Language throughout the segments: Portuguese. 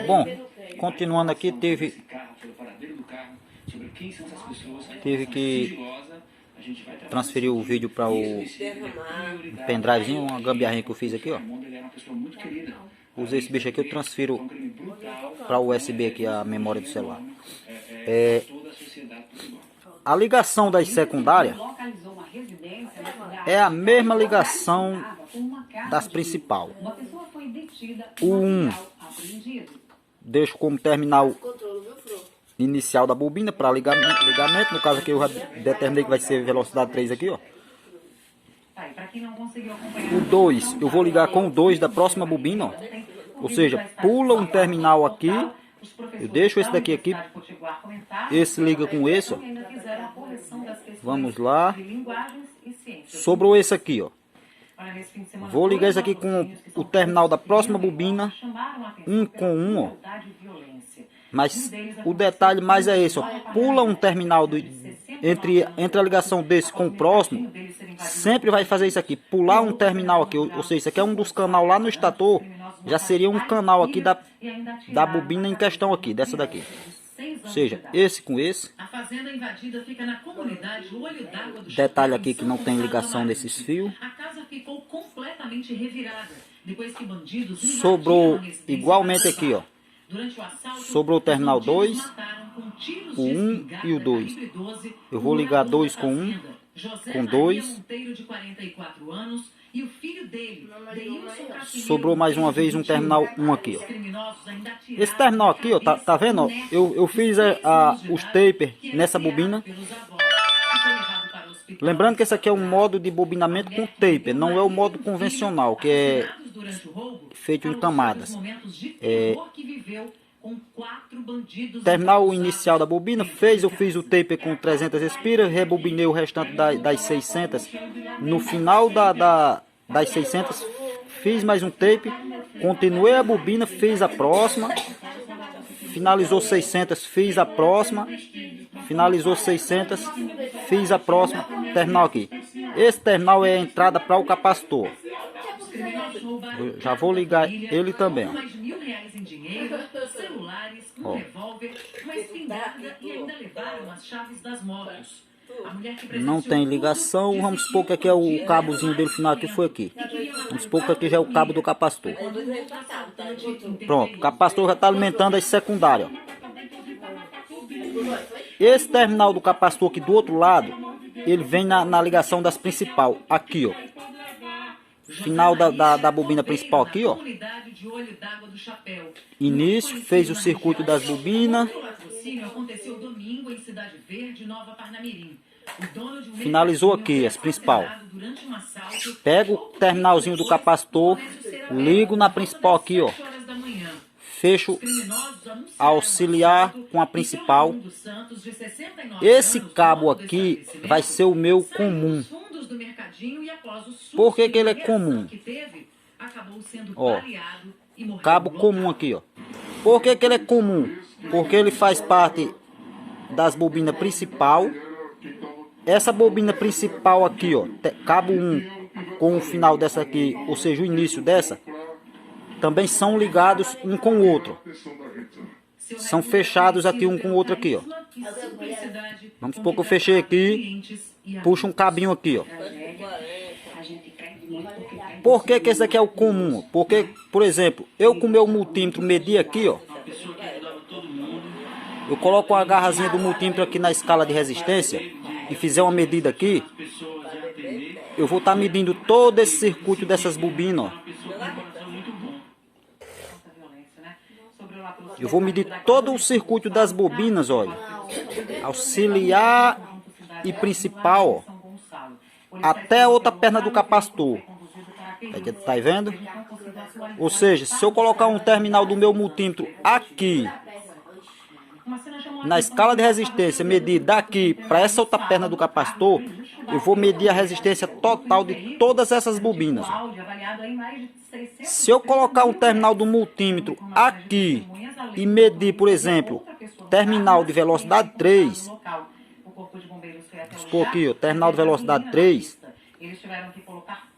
Bom, continuando aqui, teve que transferir o vídeo para o pendrivezinho, uma gambiarrinha que eu fiz aqui, ó. Usei esse bicho aqui, eu transfiro para o USB aqui a memória do celular. A ligação das secundárias é a mesma ligação das principais. O 1 deixo como terminal inicial da bobina para ligamento. No caso aqui eu já determinei que vai ser velocidade 3 aqui, ó. O 2 eu vou ligar com o 2 da próxima bobina, ó. Ou seja, pula um terminal aqui, eu deixo esse daqui aqui, esse liga com esse, ó. Vamos lá. Sobrou esse aqui, ó. Vou ligar esse aqui com o terminal da próxima bobina, um com um, ó. Mas o detalhe mais é esse, ó. Pula um terminal entre a ligação desse com o próximo, sempre vai fazer isso aqui, pular um terminal aqui, ou seja, isso aqui é um dos canais lá no estator, já seria um canal aqui da bobina em questão aqui, dessa daqui. Ou seja, esse com esse. Detalhe aqui que não tem ligação desses fios. Sobrou igualmente aqui, ó. Sobrou o terminal 2, o 1 e o 2. Eu vou ligar 2 com 1, com 2. Sobrou mais uma vez um terminal 1 aqui, ó. Esse terminal aqui, ó, tá vendo? Ó? Eu fiz os taper nessa bobina. Lembrando que esse aqui é um modo de bobinamento com taper, não é o modo convencional, que é feito em camadas. Terminal inicial da bobina, eu fiz o taper com 300 espiras, rebobinei o restante das 600. No final das 600, fiz mais um taper, continuei a bobina, fiz a próxima, finalizou 600, fiz a próxima, finalizou 600, fiz a próxima, terminal aqui. Esse terminal é a entrada para o capacitor. Eu já vou ligar ele também, ó. Não tem ligação. Vamos supor que aqui é o cabozinho dele final aqui, foi aqui. Vamos supor que aqui já é o cabo do capacitor. Pronto, o capacitor já está alimentando as secundárias. Esse terminal do capacitor aqui do outro lado, ele vem na ligação das principal. Aqui, ó. Final da bobina principal aqui, ó. Início, fez o circuito das bobinas. Finalizou aqui as principal. Pego o terminalzinho do capacitor, ligo na principal aqui, ó. Fecho auxiliar com a principal. Esse cabo aqui vai ser o meu comum. Por que ele é comum? Ó, cabo comum aqui, ó. Por que ele é comum? Porque ele faz parte das bobinas principal. Essa bobina principal aqui, ó, cabo 1 com o final dessa aqui, ou seja, o início dessa, também são ligados um com o outro. São fechados aqui um com o outro aqui, ó. Vamos supor que eu fechei aqui, puxo um cabinho aqui, ó. Por que esse aqui é o comum? Porque, por exemplo, eu com o meu multímetro medir aqui, ó. Eu coloco uma garrazinha do multímetro aqui na escala de resistência e fizer uma medida aqui, eu vou estar medindo todo esse circuito dessas bobinas, ó. Eu vou medir todo o circuito das bobinas, olha. Auxiliar e principal, ó. Até a outra perna do capacitor. Tá vendo? Ou seja, se eu colocar um terminal do meu multímetro aqui, na escala de resistência, medir daqui para essa outra perna do capacitor, eu vou medir a resistência total de todas essas bobinas. Se eu colocar um terminal do multímetro aqui e medir, por exemplo, terminal de velocidade 3, vou supor aqui, ó, terminal de velocidade 3,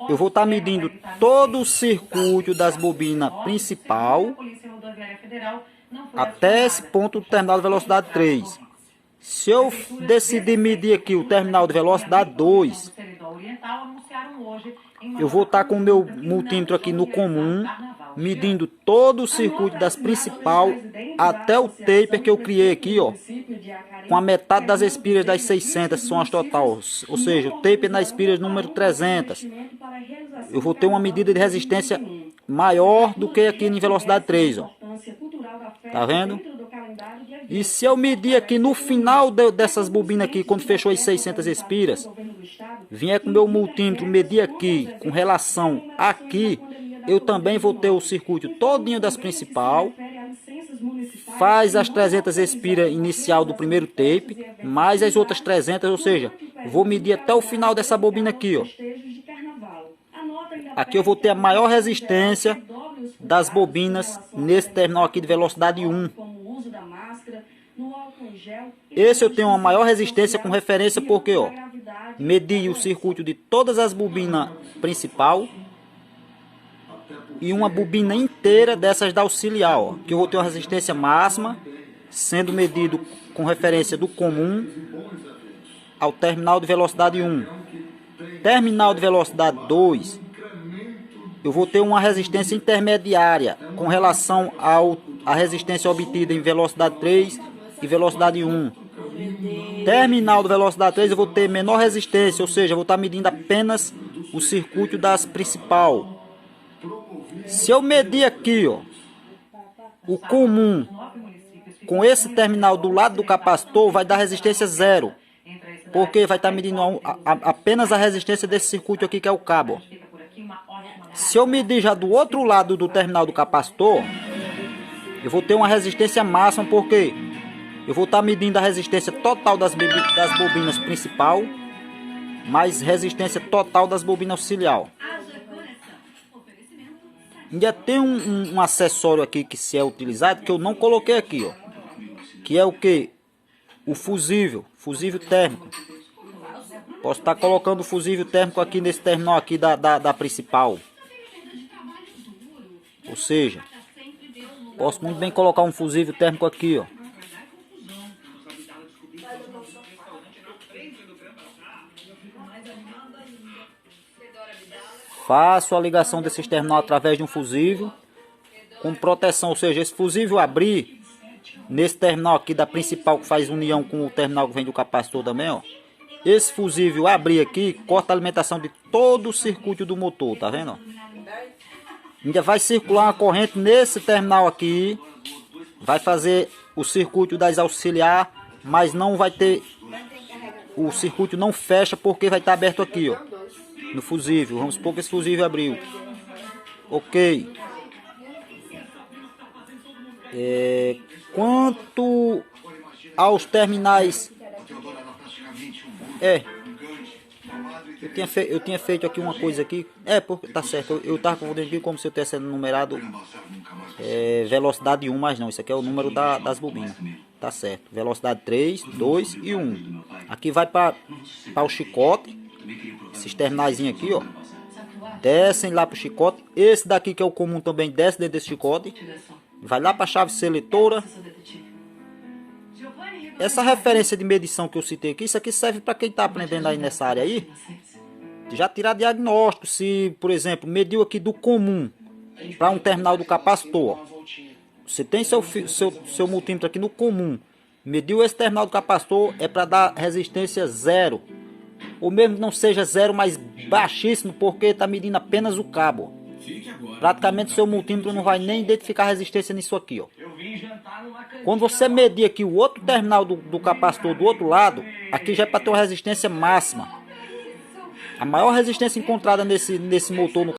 eu vou estar medindo todo o circuito das bobinas principal até esse ponto do terminal de velocidade 3. Se eu decidir medir aqui o terminal de velocidade 2, eu vou estar com o meu multímetro aqui no comum, medindo todo o circuito das principal até o taper que eu criei aqui, ó, com a metade das espiras das 600, que são as totais, ou seja, o taper na espira número 300. Eu vou ter uma medida de resistência maior do que aqui em velocidade 3, ó. Tá vendo? E se eu medir aqui no final dessas bobinas aqui, quando fechou as 600 espiras, vier com o meu multímetro medir aqui com relação aqui, eu também vou ter o circuito todinho das principal, faz as 300 espiras inicial do primeiro tape, mais as outras 300, ou seja, vou medir até o final dessa bobina aqui, ó. Aqui eu vou ter a maior resistência das bobinas nesse terminal aqui de velocidade 1. Esse eu tenho uma maior resistência com referência porque, ó, medi o circuito de todas as bobinas principal e uma bobina inteira dessas da auxiliar, ó, que eu vou ter uma resistência máxima, sendo medido com referência do comum ao terminal de velocidade 1. Terminal de velocidade 2, eu vou ter uma resistência intermediária com relação à resistência obtida em velocidade 3 e velocidade 1. Terminal de velocidade 3 eu vou ter menor resistência, ou seja, eu vou estar medindo apenas o circuito das principal. Se eu medir aqui, ó, o comum com esse terminal do lado do capacitor, vai dar resistência 0. Porque vai estar medindo apenas a resistência desse circuito aqui que é o cabo, ó. Se eu medir já do outro lado do terminal do capacitor, eu vou ter uma resistência máxima, porque eu vou estar medindo a resistência total das bobinas principal, mais resistência total das bobinas auxiliar. Ainda tem um acessório aqui que se é utilizado, que eu não coloquei aqui, ó, que é o que? O fusível térmico. Posso estar colocando o fusível térmico aqui nesse terminal aqui da principal. Ou seja, posso muito bem colocar um fusível térmico aqui, ó. Faço a ligação desse terminal através de um fusível com proteção, ou seja, esse fusível abrir nesse terminal aqui da principal, que faz união com o terminal que vem do capacitor também, ó. Esse fusível abrir aqui, corta a alimentação de todo o circuito do motor, tá vendo, ó? Ainda vai circular uma corrente nesse terminal aqui, vai fazer o circuito das auxiliar, mas não vai ter, o circuito não fecha porque vai estar aberto aqui, ó, no fusível. Vamos supor que esse fusível abriu. Ok. Quanto aos terminais, eu tinha feito aqui uma coisa aqui, porque tá certo, eu tava confundendo aqui como se eu tivesse numerado velocidade 1, mas não, isso aqui é o número das bobinas, tá certo, velocidade 3, 2 e 1. Aqui vai para o chicote, esses terminais aqui, ó, descem lá para o chicote. Esse daqui que é o comum também desce dentro desse chicote, vai lá para a chave seletora. Essa referência de medição que eu citei aqui, isso aqui serve para quem está aprendendo aí nessa área aí, já tirar diagnóstico. Se, por exemplo, mediu aqui do comum para um terminal do capacitor, você tem seu multímetro aqui no comum, mediu esse terminal do capacitor, é para dar resistência 0, ou mesmo não seja 0, mas baixíssimo, porque está medindo apenas o cabo. Praticamente seu multímetro não vai nem identificar a resistência nisso aqui, ó. Quando você medir aqui o outro terminal do capacitor do outro lado, aqui já é para ter uma resistência máxima. A maior resistência encontrada nesse motor no